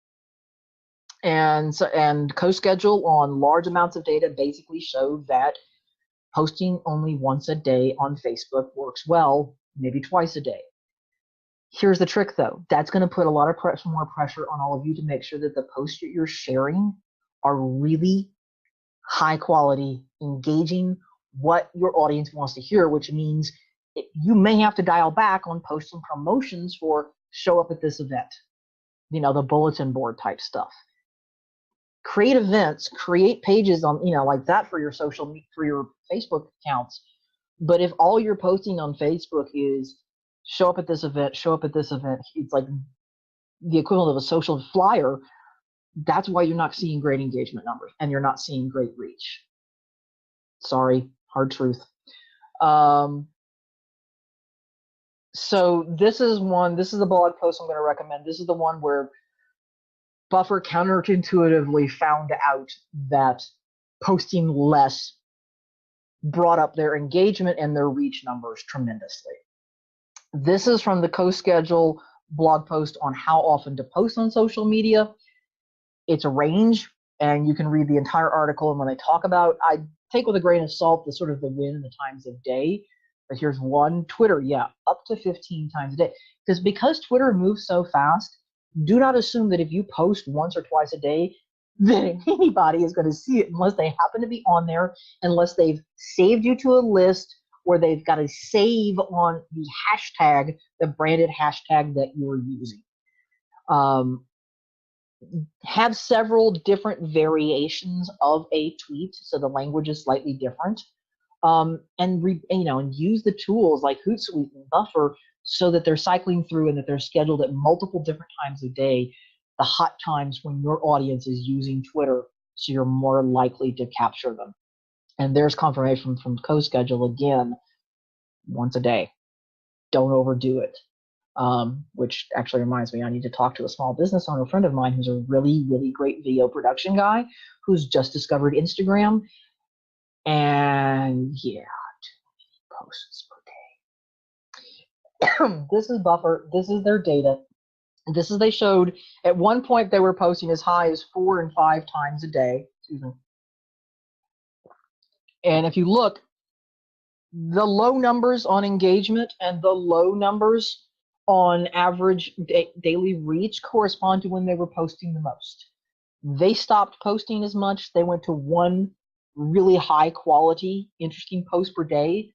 [SPEAKER 1] and CoSchedule on large amounts of data basically show that posting only once a day on Facebook works well, maybe twice a day. Here's the trick, though. That's going to put a lot of more pressure on all of you to make sure that the posts that you're sharing are really high quality, engaging, what your audience wants to hear, which means you may have to dial back on posting promotions for show up at this event, the bulletin board type stuff. Create events, create pages on, like that for your for your Facebook accounts. But if all you're posting on Facebook is show up at this event, it's like the equivalent of a social flyer, that's why you're not seeing great engagement numbers and you're not seeing great reach. Sorry, hard truth. So this is the blog post I'm going to recommend. This is the one where Buffer counterintuitively found out that posting less brought up their engagement and their reach numbers tremendously. This is from the CoSchedule blog post on how often to post on social media. It's a range, and you can read the entire article. And when they talk about, I take with a grain of salt the sort of the win and the times of day. But here's one. Twitter, up to 15 times a day. Because Twitter moves so fast, do not assume that if you post once or twice a day, that anybody is going to see it unless they happen to be on there, unless they've saved you to a list, or they've got a save on the hashtag, the branded hashtag that you're using. Have several different variations of a tweet, so the language is slightly different. And use the tools like Hootsuite and Buffer so that they're cycling through and that they're scheduled at multiple different times of day, the hot times when your audience is using Twitter, so you're more likely to capture them. And there's confirmation from CoSchedule again, once a day. Don't overdo it. Which actually reminds me, I need to talk to a small business owner friend of mine who's a really, really great video production guy who's just discovered Instagram. And yeah, 2 posts per day. This is Buffer. This is their data. They showed at one point they were posting as high as 4 and 5 times a day. Excuse me. And if you look, the low numbers on engagement and the low numbers on average daily reach correspond to when they were posting the most. They stopped posting as much. They went to one really high quality, interesting post per day.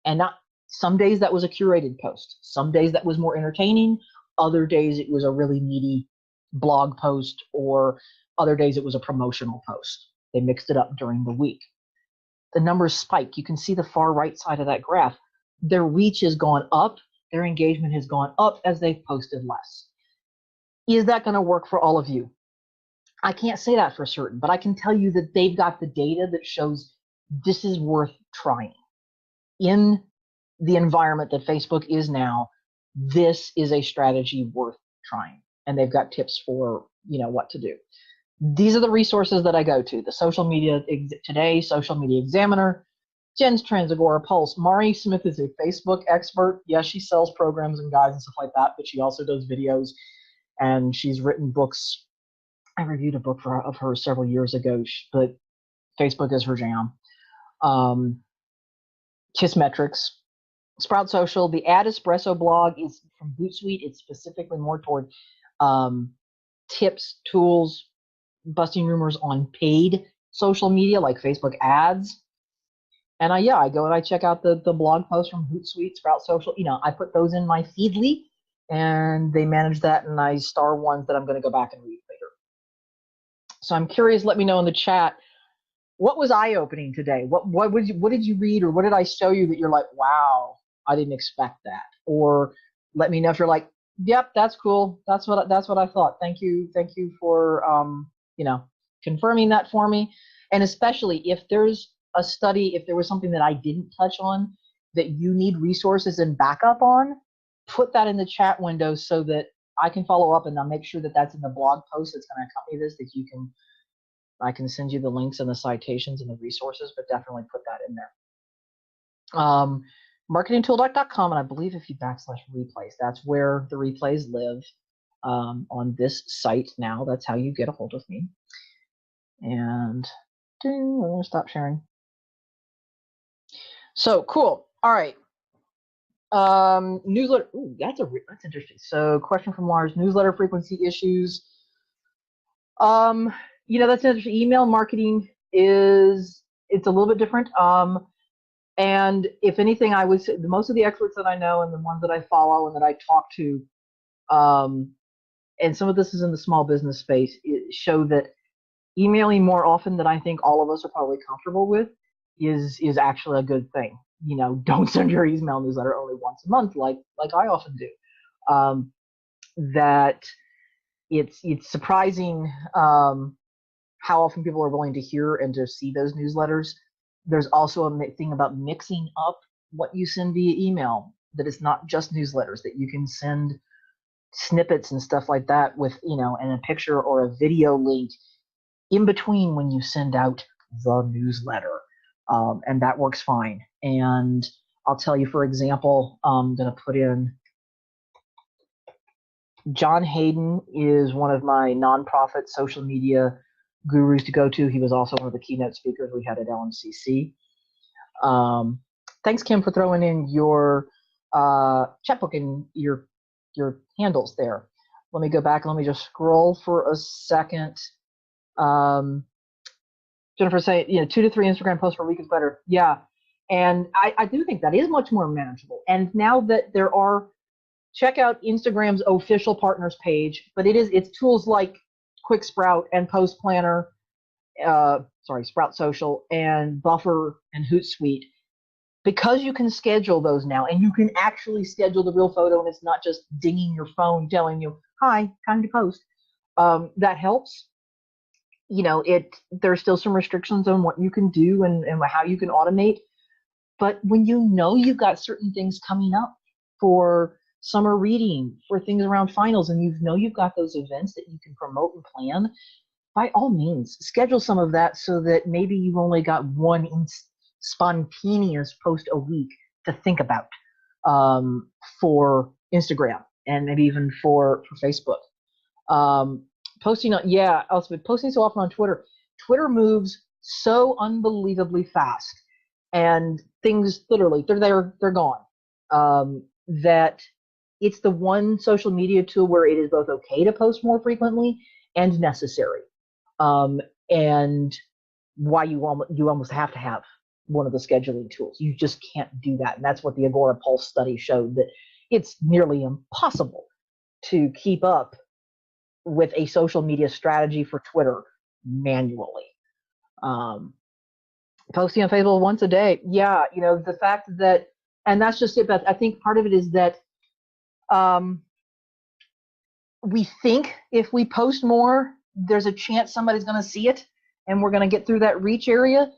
[SPEAKER 1] And some days that was a curated post. Some days that was more entertaining. Other days it was a really meaty blog post, or other days it was a promotional post. They mixed it up during the week. The numbers spike. You can see the far right side of that graph. Their reach has gone up. Their engagement has gone up as they've posted less. Is that going to work for all of you? I can't say that for certain, but I can tell you that they've got the data that shows this is worth trying. In the environment that Facebook is now, this is a strategy worth trying. And they've got tips for, what to do. These are the resources that I go to. The Social Media Today, Social Media Examiner, Jen's Trends, Agora, Pulse. Mari Smith is a Facebook expert. Yes, she sells programs and guides and stuff like that, but she also does videos, and she's written books. I reviewed a book of hers several years ago, but Facebook is her jam. Kissmetrics, Sprout Social. The Ad Espresso blog is from Hootsuite. It's specifically more toward tips, tools, busting rumors on paid social media like Facebook ads. And I go and I check out the blog posts from Hootsuite, Sprout Social. I put those in my Feedly, and they manage that, and I star ones that I'm going to go back and read later. So I'm curious, let me know in the chat, what was eye-opening today? What did you read, or what did I show you that you're like, wow, I didn't expect that? Or let me know if you're like, yep, that's cool. That's what I thought. Thank you for confirming that for me. And especially if there's a study, if there was something that I didn't touch on that you need resources and backup on, put that in the chat window so that I can follow up, and I'll make sure that that's in the blog post that's going to accompany this, that I can send you the links and the citations and the resources, but definitely put that in there. Marketingtooldoc.com, and I believe if you /replays, that's where the replays live on this site now. That's how you get a hold of me. And I'm going to stop sharing. So cool. All right. Newsletter. Ooh, that's interesting. So question from Lars: newsletter frequency issues. That's interesting. Email marketing it's a little bit different. And if anything, I would say most of the experts that I know and the ones that I follow and that I talk to, and some of this is in the small business space, show that emailing more often than I think all of us are probably comfortable with is actually a good thing. Don't send your email newsletter only once a month, like I often do. That it's surprising how often people are willing to hear and to see those newsletters. There's also a thing about mixing up what you send via email, that it's not just newsletters, that you can send snippets and stuff like that with, and a picture or a video link in between when you send out the newsletter. And that works fine. And I'll tell you, for example, I'm going to put in John Hayden is one of my nonprofit social media gurus to go to. He was also one of the keynote speakers we had at LMCC. Thanks, Kim, for throwing in your chat book and your handles there. Let me go back and let me just scroll for a second. Jennifer saying, 2 to 3 Instagram posts per week is better. Yeah, and I do think that is much more manageable. And now that there are, check out Instagram's official partners page, but it's tools like Quick Sprout and Post Planner, Sprout Social and Buffer and Hootsuite, because you can schedule those now, and you can actually schedule the real photo, and it's not just dinging your phone telling you, hi, time to post. That helps. There's still some restrictions on what you can do and how you can automate. But when you've got certain things coming up for summer reading, for things around finals, and you've got those events that you can promote and plan, by all means, schedule some of that so that maybe you've only got one spontaneous post a week to think about for Instagram and maybe even for Facebook. Posting so often on Twitter. Twitter moves so unbelievably fast, and things literally they're gone. That it's the one social media tool where it is both okay to post more frequently and necessary. And why you almost have to have one of the scheduling tools. You just can't do that. And that's what the Agora Pulse study showed, that it's nearly impossible to keep up with a social media strategy for Twitter manually. Posting on Facebook once a day. Yeah, the fact that, and that's just it, Beth. I think part of it is that we think if we post more, there's a chance somebody's going to see it and we're going to get through that reach area.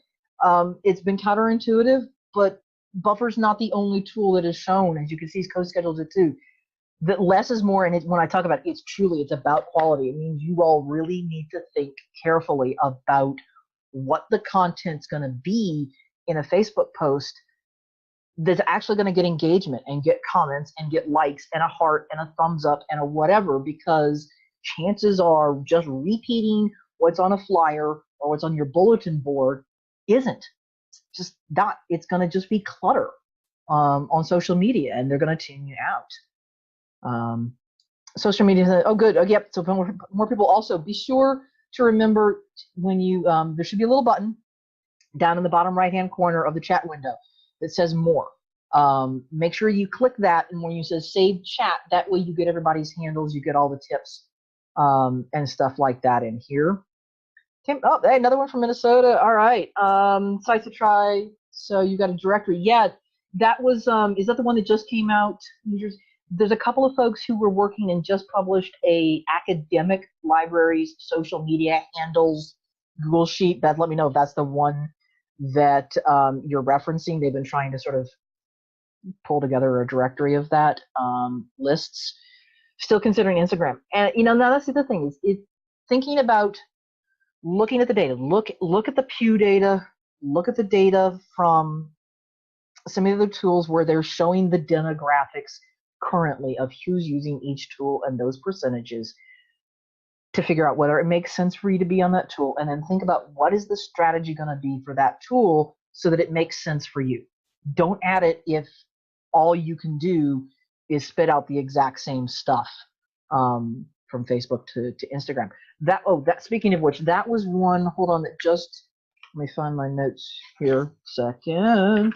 [SPEAKER 1] It's been counterintuitive, but Buffer's not the only tool that is shown. As you can see, CoSchedules it too. That less is more, and when I talk about it, it's about quality. It means you all really need to think carefully about what the content's going to be in a Facebook post that's actually going to get engagement and get comments and get likes and a heart and a thumbs up and a whatever, because chances are just repeating what's on a flyer or what's on your bulletin board isn't. It's just not. It's going to just be clutter on social media, and they're going to tune you out. Social media, oh good, yep, so more people. Also, be sure to remember when you, there should be a little button down in the bottom right-hand corner of the chat window that says more. Make sure you click that, and when you say save chat, that way you get everybody's handles, you get all the tips and stuff like that in here. Oh, hey, another one from Minnesota. All right. Sites to try. So you got a directory. Yeah, that was. Is that the one that just came out? There's a couple of folks who were working and just published a academic libraries social media handles Google sheet. That let me know if that's the one that you're referencing. They've been trying to sort of pull together a directory of that lists. Still considering Instagram, and now that's the other thing is thinking about looking at the data. Look at the Pew data. Look at the data from some of the tools where they're showing the demographics currently of who's using each tool and those percentages to figure out whether it makes sense for you to be on that tool, and then think about what is the strategy going to be for that tool so that it makes sense for you. Don't add it if all you can do is spit out the exact same stuff from Facebook to Instagram. Speaking of which, that was one. Hold on, let me find my notes here. Second.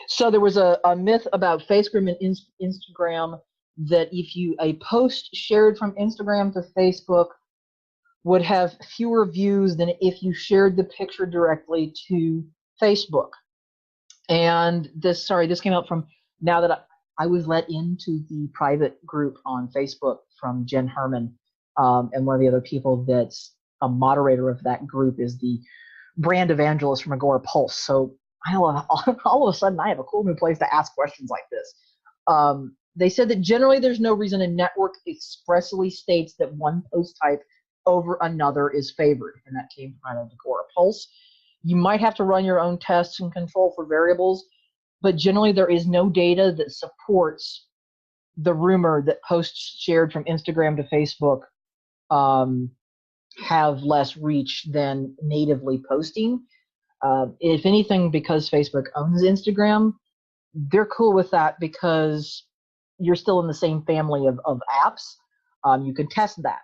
[SPEAKER 1] So there was a myth about Facebook and Instagram that a post shared from Instagram to Facebook would have fewer views than if you shared the picture directly to Facebook. And this came out from now that I was let into the private group on Facebook from Jen Herman, and one of the other people that's a moderator of that group is the brand evangelist from Agora Pulse. So all of a sudden I have a cool new place to ask questions like this. They said that generally there's no reason a network expressly states that one post type over another is favored, and that came from Agora Pulse. You might have to run your own tests and control for variables, but generally there is no data that supports the rumor that posts shared from Instagram to Facebook have less reach than natively posting. If anything, because Facebook owns Instagram, they're cool with that because you're still in the same family of apps. You can test that.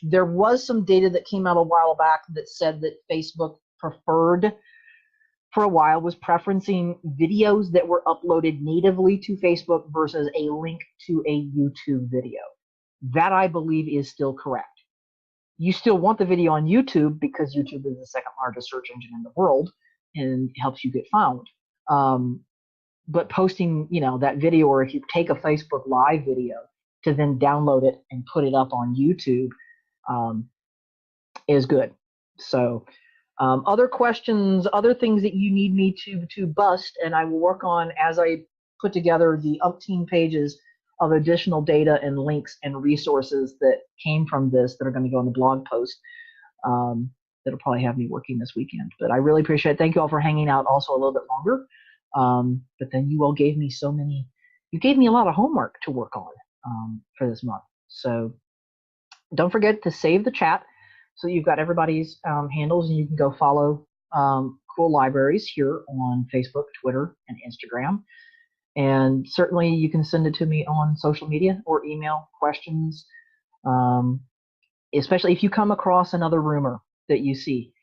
[SPEAKER 1] There was some data that came out a while back that said that Facebook preferred, for a while, was preferencing videos that were uploaded natively to Facebook versus a link to a YouTube video. That, I believe, is still correct. You still want the video on YouTube because YouTube is the second largest search engine in the world and helps you get found. But posting, that video, or if you take a Facebook Live video to then download it and put it up on YouTube, is good. So other questions, other things that you need me to bust, and I will work on as I put together the umpteen pages of additional data and links and resources that came from this that are going to go in the blog post. That'll probably have me working this weekend. But I really appreciate it. Thank you all for hanging out also a little bit longer. But then you all gave me a lot of homework to work on for this month. So don't forget to save the chat so you've got everybody's handles, and you can go follow cool libraries here on Facebook, Twitter, and Instagram. And certainly you can send it to me on social media or email questions, especially if you come across another rumor that you see.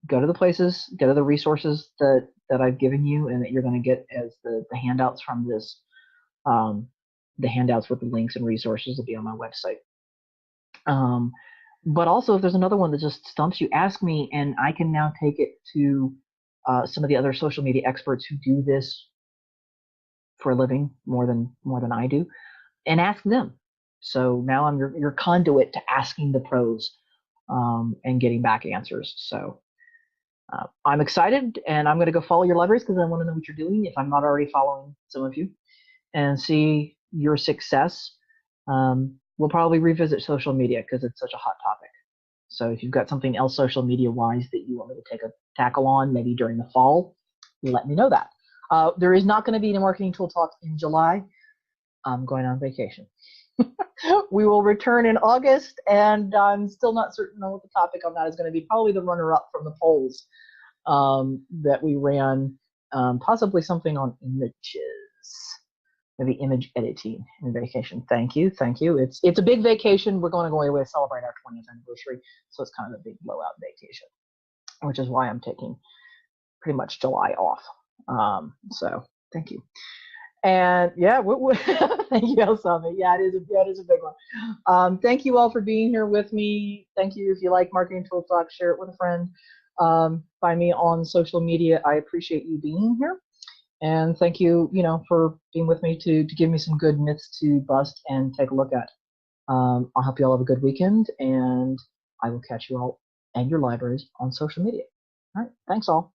[SPEAKER 1] Go to the places, go to the resources that I've given you and that you're going to get as the handouts from this, the handouts with the links and resources will be on my website. But also, if there's another one that just stumps you, ask me, and I can now take it to some of the other social media experts who do this for a living more than I do, and ask them. So now I'm your conduit to asking the pros and getting back answers. So I'm excited, and I'm going to go follow your libraries because I want to know what you're doing if I'm not already following some of you, and see your success. We'll probably revisit social media because it's such a hot topic. So if you've got something else social media wise that you want me to take a tackle on, maybe during the fall, let me know that. There is not going to be any marketing tool talk in July. I'm going on vacation. We will return in August, and I'm still not certain on what the topic on that is going to be. Probably the runner-up from the polls that we ran, possibly something on images, maybe image editing in vacation. Thank you. It's a big vacation. We're going to go away to celebrate our 20th anniversary, so it's kind of a big blowout vacation, which is why I'm taking pretty much July off. So thank you. And yeah, thank you, Osami. Yeah, it is a big one. Thank you all for being here with me. Thank you. If you like Marketing Tool Talk, share it with a friend. Find me on social media. I appreciate you being here. And thank you, for being with me to give me some good myths to bust and take a look at. I hope you all have a good weekend, and I will catch you all and your libraries on social media. All right. Thanks all.